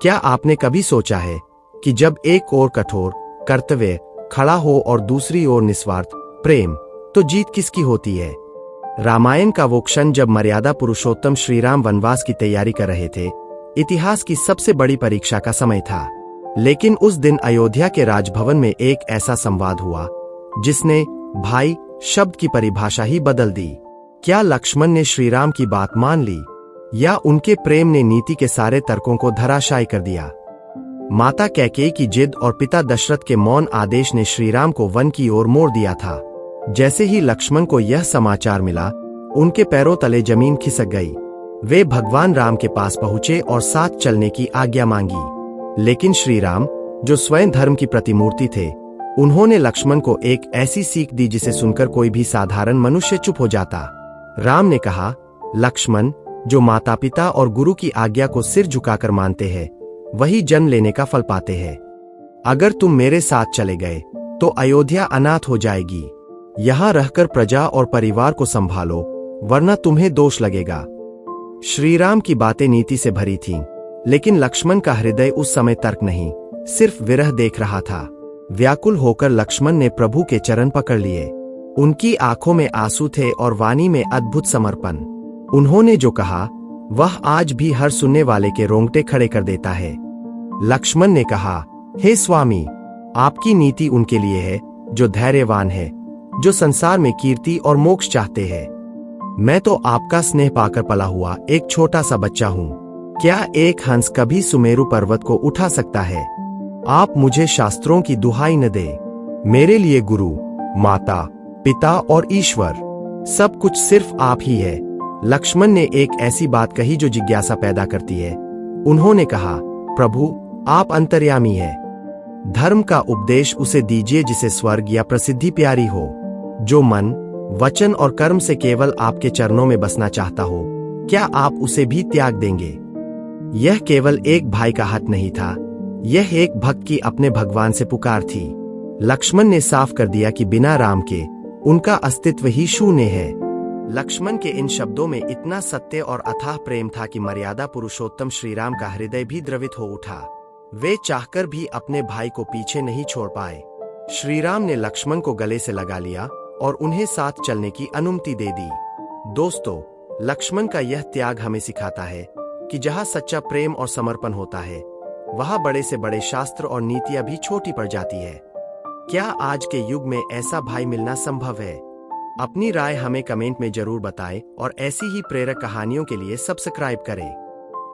क्या आपने कभी सोचा है कि जब एक ओर कठोर कर्तव्य खड़ा हो और दूसरी ओर निस्वार्थ प्रेम, तो जीत किसकी होती है? रामायण का वो क्षण जब मर्यादा पुरुषोत्तम श्रीराम वनवास की तैयारी कर रहे थे, इतिहास की सबसे बड़ी परीक्षा का समय था। लेकिन उस दिन अयोध्या के राजभवन में एक ऐसा संवाद हुआ जिसने भाई शब्द की परिभाषा ही बदल दी। क्या लक्ष्मण ने श्रीराम की बात मान ली, या उनके प्रेम ने नीति के सारे तर्कों को धराशायी कर दिया? माता कैकेयी की जिद और पिता दशरथ के मौन आदेश ने श्रीराम को वन की ओर मोड़ दिया था। जैसे ही लक्ष्मण को यह समाचार मिला, उनके पैरों तले जमीन खिसक गई। वे भगवान राम के पास पहुंचे और साथ चलने की आज्ञा मांगी। लेकिन श्रीराम, जो स्वयं धर्म की प्रतिमूर्ति थे, उन्होंने लक्ष्मण को एक ऐसी सीख दी जिसे सुनकर कोई भी साधारण मनुष्य चुप हो जाता। राम ने कहा, लक्ष्मण, जो माता पिता और गुरु की आज्ञा को सिर झुकाकर मानते हैं, वही जन्म लेने का फल पाते हैं। अगर तुम मेरे साथ चले गए तो अयोध्या अनाथ हो जाएगी। यहां रहकर प्रजा और परिवार को संभालो, वरना तुम्हें दोष लगेगा। श्रीराम की बातें नीति से भरी थीं, लेकिन लक्ष्मण का हृदय उस समय तर्क नहीं, सिर्फ विरह देख रहा था। व्याकुल होकर लक्ष्मण ने प्रभु के चरण पकड़ लिए। उनकी आंखों में आंसू थे और वाणी में अद्भुत समर्पण। उन्होंने जो कहा, वह आज भी हर सुनने वाले के रोंगटे खड़े कर देता है। लक्ष्मण ने कहा, हे स्वामी, आपकी नीति उनके लिए है जो धैर्यवान है, जो संसार में कीर्ति और मोक्ष चाहते हैं। मैं तो आपका स्नेह पाकर पला हुआ एक छोटा सा बच्चा हूँ। क्या एक हंस कभी सुमेरु पर्वत को उठा सकता है? आप मुझे शास्त्रों की दुहाई न दे। मेरे लिए गुरु, माता, पिता और ईश्वर सब कुछ सिर्फ आप ही है। लक्ष्मण ने एक ऐसी बात कही जो जिज्ञासा पैदा करती है। उन्होंने कहा, प्रभु, आप अंतर्यामी है। धर्म का उपदेश उसे दीजिए जिसे स्वर्ग या प्रसिद्धि प्यारी हो, जो मन, वचन और कर्म से केवल आपके चरणों में बसना चाहता हो। क्या आप उसे भी त्याग देंगे? यह केवल एक भाई का हक नहीं था, यह एक भक्त की अपने भगवान से पुकार थी। लक्ष्मण ने साफ कर दिया कि बिना राम के उनका अस्तित्व ही शून्य है। लक्ष्मण के इन शब्दों में इतना सत्य और अथाह प्रेम था कि मर्यादा पुरुषोत्तम श्रीराम का हृदय भी द्रवित हो उठा। वे चाहकर भी अपने भाई को पीछे नहीं छोड़ पाए। श्रीराम ने लक्ष्मण को गले से लगा लिया और उन्हें साथ चलने की अनुमति दे दी। दोस्तों, लक्ष्मण का यह त्याग हमें सिखाता है कि जहां सच्चा प्रेम और समर्पण होता है, वहां बड़े से बड़े शास्त्र और नीतियां भी छोटी पड़ जाती है। क्या आज के युग में ऐसा भाई मिलना संभव है? अपनी राय हमें कमेंट में जरूर बताएं और ऐसी ही प्रेरक कहानियों के लिए सब्सक्राइब करें।